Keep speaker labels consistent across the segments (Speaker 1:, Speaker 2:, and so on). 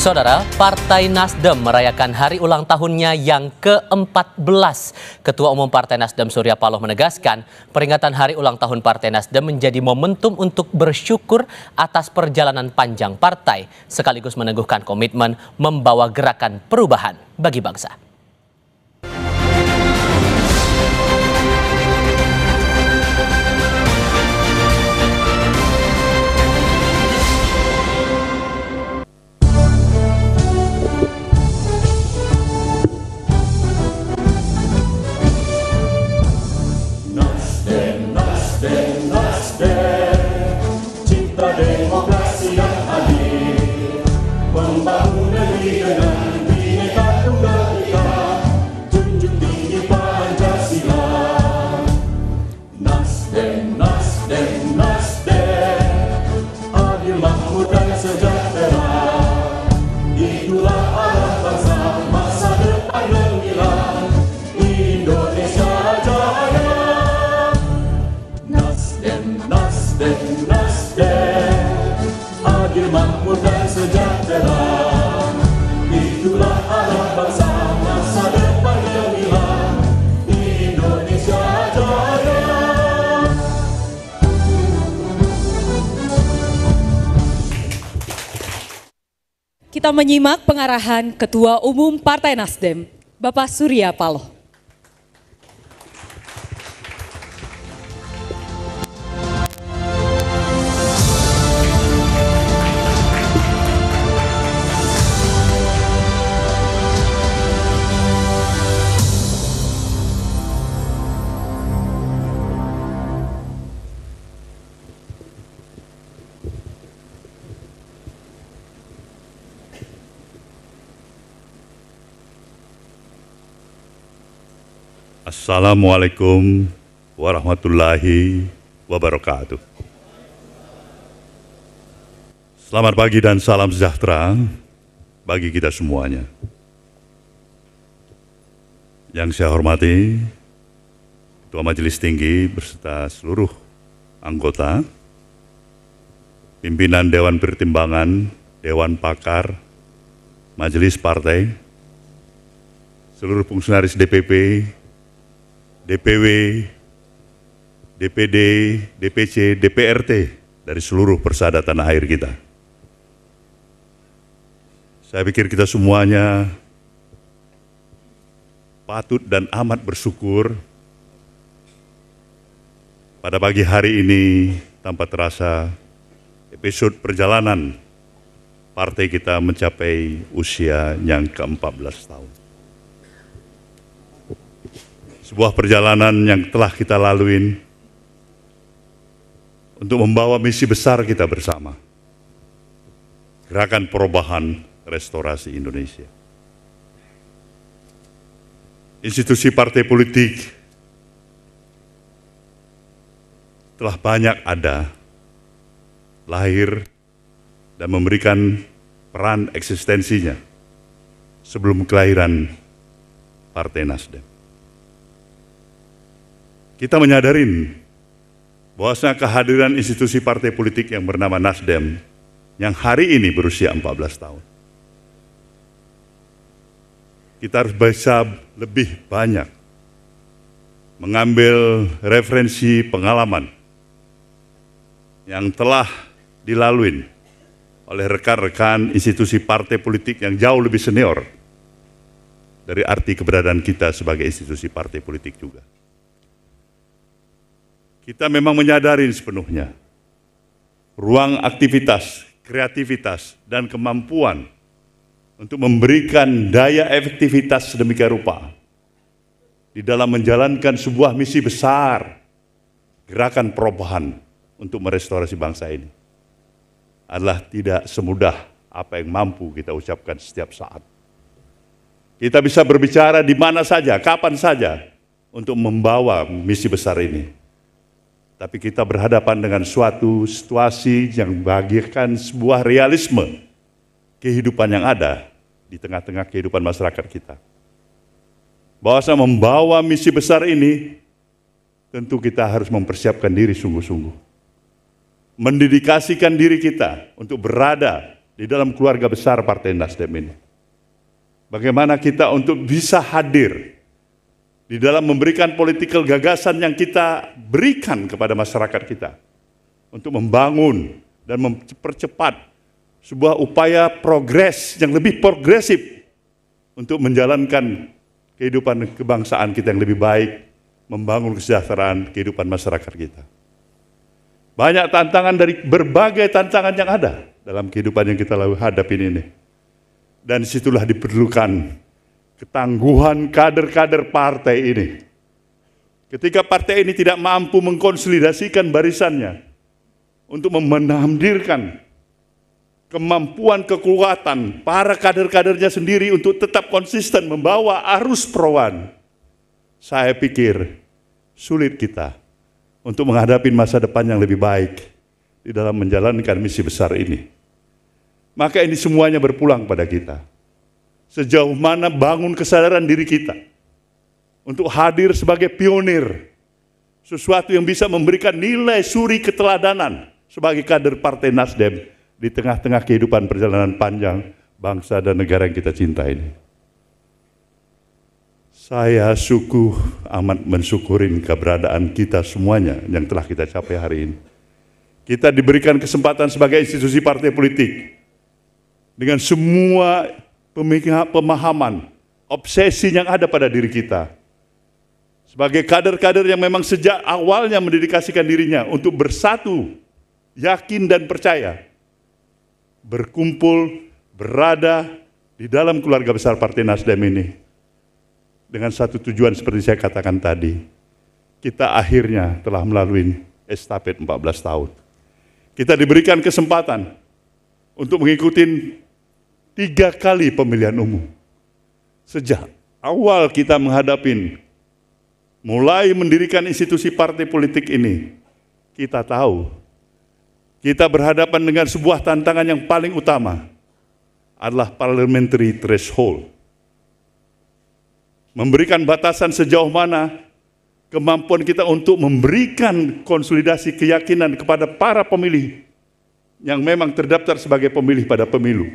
Speaker 1: Saudara, Partai Nasdem merayakan hari ulang tahunnya yang ke-14. Ketua Umum Partai Nasdem Surya Paloh menegaskan, peringatan hari ulang tahun Partai Nasdem menjadi momentum untuk bersyukur atas perjalanan panjang partai, sekaligus meneguhkan komitmen membawa gerakan perubahan bagi bangsa.
Speaker 2: Demokrasi yang adil, membangun negeri dengan Bhinneka Tunggal Ika, junjung tinggi Pancasila. Nasdem, Nasdem, Nasdem, adil, makmur dan sejahtera, itulah arah bangsa masa depan gemilang, Indonesia jaya. Nasdem, Nasdem, Nasdem, adil, makmur dan sejahtera, itulah arah bangsa masa depan gemilang, Indonesia jaya.
Speaker 3: Kita menyimak pengarahan Ketua Umum Partai Nasdem, Bapak Surya Paloh.
Speaker 4: Assalamualaikum warahmatullahi wabarakatuh. Selamat pagi dan salam sejahtera bagi kita semuanya. Yang saya hormati Ketua Majelis Tinggi beserta seluruh anggota, pimpinan Dewan Pertimbangan, Dewan Pakar, Majelis Partai, seluruh fungsionaris DPP, DPW, DPD, DPC, DPRT dari seluruh persada tanah air kita. Saya pikir kita semuanya patut dan amat bersyukur pada pagi hari ini tanpa terasa episode perjalanan partai kita mencapai usia yang ke-14 tahun. Sebuah perjalanan yang telah kita lalui untuk membawa misi besar kita bersama. Gerakan Perubahan Restorasi Indonesia. Institusi partai politik telah banyak ada, lahir, dan memberikan peran eksistensinya sebelum kelahiran Partai Nasdem. Kita menyadarin bahwasanya kehadiran institusi partai politik yang bernama Nasdem yang hari ini berusia 14 tahun. Kita harus bisa lebih banyak mengambil referensi pengalaman yang telah dilalui oleh rekan-rekan institusi partai politik yang jauh lebih senior dari arti keberadaan kita sebagai institusi partai politik juga. Kita memang menyadari sepenuhnya ruang aktivitas, kreativitas, dan kemampuan untuk memberikan daya efektivitas sedemikian rupa di dalam menjalankan sebuah misi besar, gerakan perubahan untuk merestorasi bangsa ini adalah tidak semudah apa yang mampu kita ucapkan setiap saat. Kita bisa berbicara di mana saja, kapan saja untuk membawa misi besar ini. Tapi kita berhadapan dengan suatu situasi yang membagikan sebuah realisme kehidupan yang ada di tengah-tengah kehidupan masyarakat kita. Bahwasanya membawa misi besar ini, tentu kita harus mempersiapkan diri sungguh-sungguh. Mendedikasikan diri kita untuk berada di dalam keluarga besar Partai Nasdem ini. Bagaimana kita untuk bisa hadir di dalam memberikan political gagasan yang kita berikan kepada masyarakat kita untuk membangun dan mempercepat sebuah upaya progres yang lebih progresif untuk menjalankan kehidupan kebangsaan kita yang lebih baik, membangun kesejahteraan kehidupan masyarakat kita. Banyak tantangan dari berbagai tantangan yang ada dalam kehidupan yang kita hadapi ini. Dan disitulah diperlukan ketangguhan kader-kader partai ini. Ketika partai ini tidak mampu mengkonsolidasikan barisannya untuk menampilkan kemampuan kekuatan para kader-kadernya sendiri untuk tetap konsisten membawa arus perubahan, saya pikir sulit kita untuk menghadapi masa depan yang lebih baik di dalam menjalankan misi besar ini. Maka ini semuanya berpulang pada kita. Sejauh mana bangun kesadaran diri kita untuk hadir sebagai pionir, sesuatu yang bisa memberikan nilai suri keteladanan sebagai kader Partai Nasdem di tengah-tengah kehidupan perjalanan panjang bangsa dan negara yang kita cinta ini. Saya amat mensyukurin keberadaan kita semuanya yang telah kita capai hari ini. Kita diberikan kesempatan sebagai institusi partai politik dengan semua pemahaman, obsesi yang ada pada diri kita. Sebagai kader-kader yang memang sejak awalnya mendedikasikan dirinya untuk bersatu, yakin dan percaya, berkumpul, berada di dalam keluarga besar Partai Nasdem ini. Dengan satu tujuan seperti saya katakan tadi, kita akhirnya telah melalui estafet 14 tahun. Kita diberikan kesempatan untuk mengikuti 3 kali pemilihan umum. Sejak awal kita menghadapi, mulai mendirikan institusi partai politik ini, kita tahu, kita berhadapan dengan sebuah tantangan yang paling utama, adalah parliamentary threshold. Memberikan batasan sejauh mana kemampuan kita untuk memberikan konsolidasi keyakinan kepada para pemilih yang memang terdaftar sebagai pemilih pada pemilu,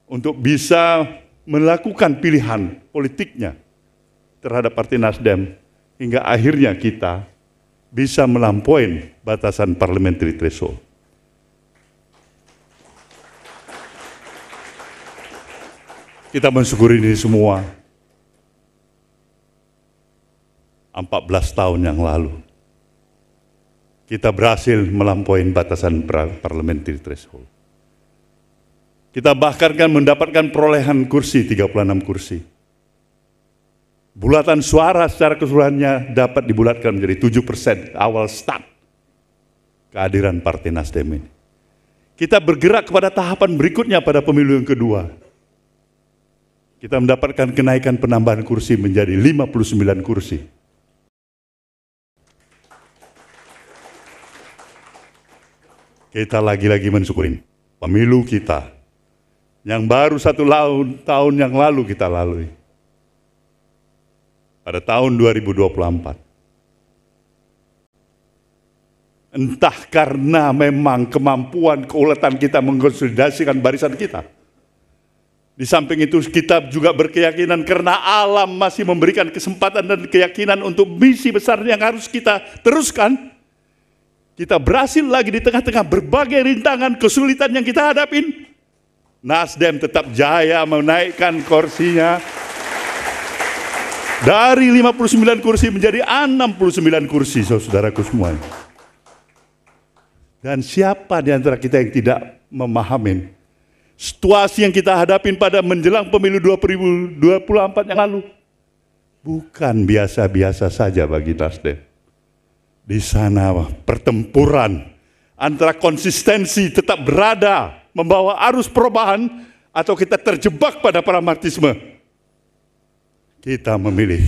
Speaker 4: untuk bisa melakukan pilihan politiknya terhadap Partai Nasdem, hingga akhirnya kita bisa melampaui batasan parliamentary threshold. Kita mensyukuri ini semua 14 tahun yang lalu. Kita berhasil melampaui batasan parliamentary threshold. Kita bahkan kan mendapatkan perolehan kursi, 36 kursi. Bulatan suara secara keseluruhannya dapat dibulatkan menjadi 7% awal start kehadiran Partai Nasdem ini. Kita bergerak kepada tahapan berikutnya pada pemilu yang kedua. Kita mendapatkan kenaikan penambahan kursi menjadi 59 kursi. Kita lagi-lagi mensyukurin pemilu kita yang baru 1 tahun yang lalu kita lalui. Pada tahun 2024. Entah karena memang kemampuan keuletan kita mengkonsolidasikan barisan kita. Di samping itu kita juga berkeyakinan karena alam masih memberikan kesempatan dan keyakinan untuk misi besar yang harus kita teruskan. Kita berhasil lagi di tengah-tengah berbagai rintangan kesulitan yang kita hadapin. Nasdem tetap jaya menaikkan kursinya dari 59 kursi menjadi 69 kursi, saudaraku semua. Dan siapa di antara kita yang tidak memahami situasi yang kita hadapin pada menjelang pemilu 2024 yang lalu? Bukan biasa-biasa saja bagi Nasdem. Di sana pertempuran antara konsistensi tetap berada membawa arus perubahan atau kita terjebak pada pragmatisme. Kita memilih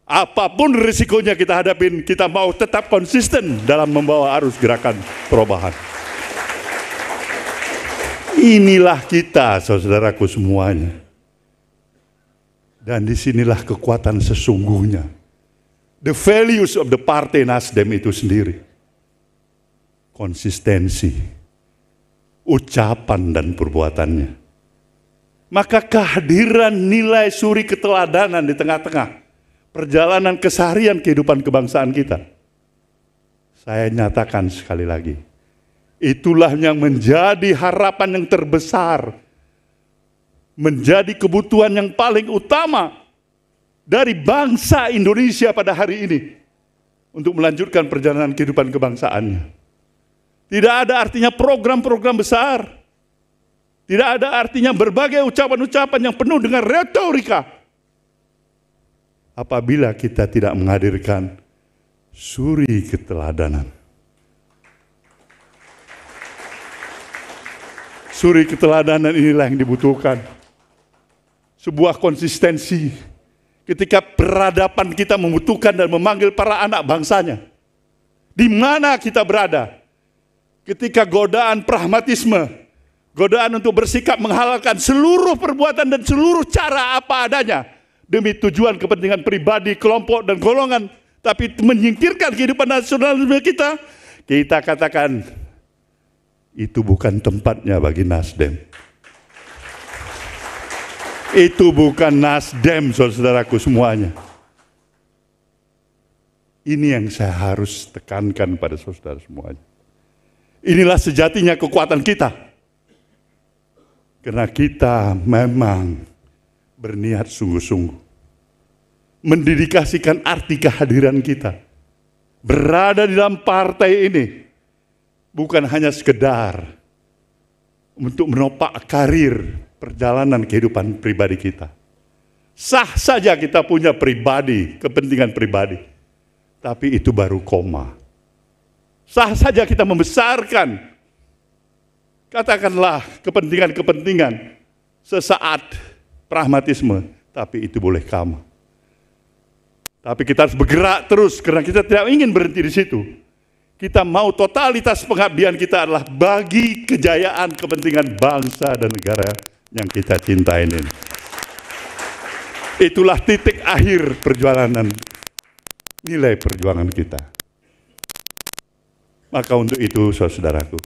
Speaker 4: apapun risikonya kita hadapin, kita mau tetap konsisten dalam membawa arus gerakan perubahan. Inilah kita, saudaraku semuanya. Dan disinilah kekuatan sesungguhnya. The values of the Partai Nasdem itu sendiri. Konsistensi, ucapan dan perbuatannya. Maka kehadiran nilai suri keteladanan di tengah-tengah perjalanan keseharian kehidupan kebangsaan kita, saya nyatakan sekali lagi, itulah yang menjadi harapan yang terbesar, menjadi kebutuhan yang paling utama dari bangsa Indonesia pada hari ini untuk melanjutkan perjalanan kehidupan kebangsaannya. Tidak ada artinya program-program besar, tidak ada artinya berbagai ucapan-ucapan yang penuh dengan retorika apabila kita tidak menghadirkan suri keteladanan. Suri keteladanan inilah yang dibutuhkan. Sebuah konsistensi ketika peradaban kita membutuhkan dan memanggil para anak bangsanya. Di mana kita berada? Ketika godaan pragmatisme, godaan untuk bersikap menghalalkan seluruh perbuatan dan seluruh cara apa adanya demi tujuan kepentingan pribadi, kelompok, dan golongan, tapi menyingkirkan kehidupan nasionalisme kita, kita katakan itu bukan tempatnya bagi Nasdem. Itu bukan Nasdem, saudaraku semuanya. Ini yang saya harus tekankan pada saudara semuanya. Inilah sejatinya kekuatan kita. Karena kita memang berniat sungguh-sungguh mendedikasikan arti kehadiran kita berada di dalam partai ini bukan hanya sekedar untuk menopak karir perjalanan kehidupan pribadi kita. Sah saja kita punya pribadi, kepentingan pribadi, tapi itu baru koma. Sah saja kita membesarkan, katakanlah kepentingan-kepentingan sesaat pragmatisme, tapi itu boleh kama. Tapi kita harus bergerak terus karena kita tidak ingin berhenti di situ. Kita mau totalitas pengabdian kita adalah bagi kejayaan kepentingan bangsa dan negara yang kita cintai ini. Itulah titik akhir perjalanan nilai perjuangan kita. Maka untuk itu, saudaraku,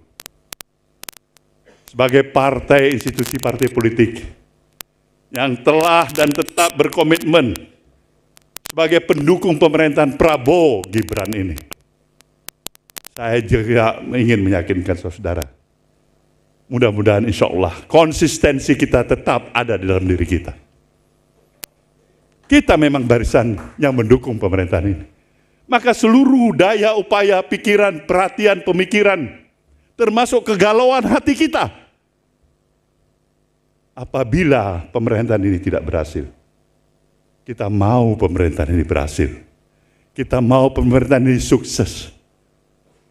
Speaker 4: sebagai partai, institusi partai politik yang telah dan tetap berkomitmen sebagai pendukung pemerintahan Prabowo Gibran ini, saya juga ingin meyakinkan saudara, mudah-mudahan insya Allah konsistensi kita tetap ada di dalam diri kita. Kita memang barisan yang mendukung pemerintahan ini. Maka seluruh daya, upaya, pikiran, perhatian, pemikiran, termasuk kegalauan hati kita, apabila pemerintahan ini tidak berhasil. Kita mau pemerintahan ini berhasil. Kita mau pemerintahan ini sukses.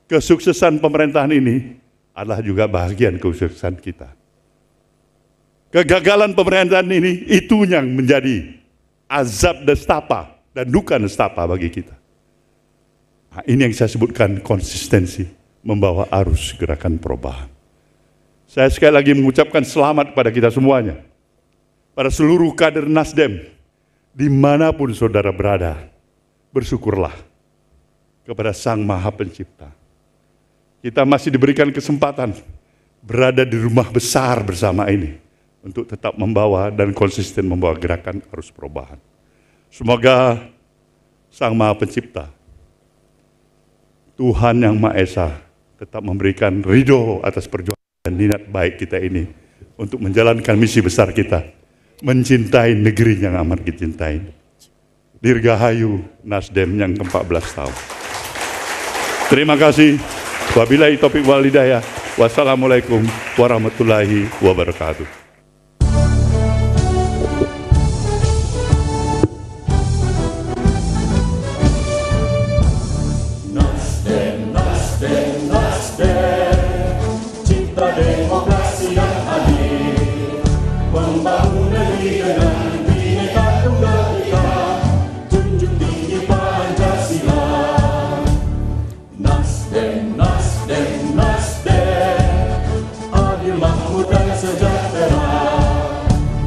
Speaker 4: Kesuksesan pemerintahan ini adalah juga bagian kesuksesan kita. Kegagalan pemerintahan ini itu yang menjadi azab nestapa dan duka nestapa bagi kita. Nah, ini yang saya sebutkan konsistensi membawa arus gerakan perubahan. Saya sekali lagi mengucapkan selamat pada kita semuanya, pada seluruh kader Nasdem, dimanapun saudara berada, bersyukurlah kepada Sang Maha Pencipta. Kita masih diberikan kesempatan berada di rumah besar bersama ini untuk tetap membawa dan konsisten membawa gerakan arus perubahan. Semoga Sang Maha Pencipta, Tuhan Yang Maha Esa, tetap memberikan ridho atas perjuangan dan niat baik kita ini untuk menjalankan misi besar kita, mencintai negeri yang amat dicintai. Dirgahayu Nasdem yang ke-14 tahun. Terima kasih. Wabillahi taufiq wal hidayah. Wassalamualaikum warahmatullahi wabarakatuh.
Speaker 2: Demokrasi yang adil, membangun negeri dengan Bhinneka Tunggal Ika, junjung tinggi Pancasila. Nasdem, Nasdem, Nasdem, adil, makmur dan sejahtera,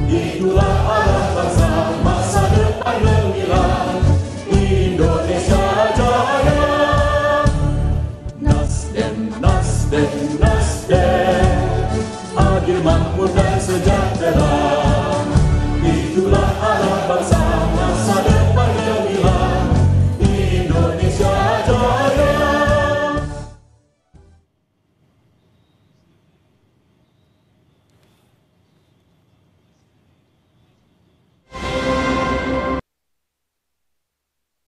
Speaker 2: itulah arah bangsa masa depan gemilang, Indonesia jaya. Nasdem, Nasdem, Nasdem, sejahtera.